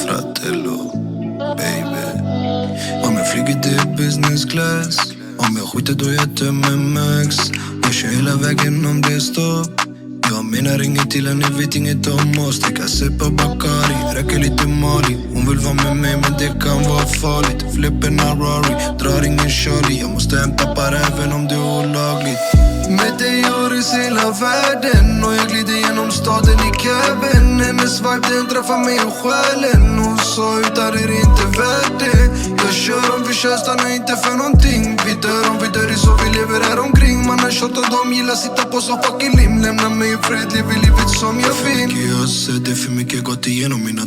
Fratello, baby. Om jag flyger till business class, om jag skjuter då jag tömmer max. Jag kör hela vägen om det är stopp. Jag menar inget till henne, vet inget om oss. Sticka sig på Bacardi, räcker lite Mali. Hon vill vara med mig men det kan vara farligt. Flippen en Rari, drar ingen Charlie. Jag måste hämta par även om det är olagligt. Med dig jag reser hela världen och jag glider genom staden i cabin. Hennes vibe den träffar mig och själen. Hon sa utan det är inte värt det. Jag kör om vi kör, stannar inte för någonting. Vi dör om vi dör i så vi lever här omkring. Man har shot och de gillar sitta på som fucking lim. Lämna mig i fred, lever livet som jag vill. För mycket jag har sett, det är för mycket gått igenom. Mina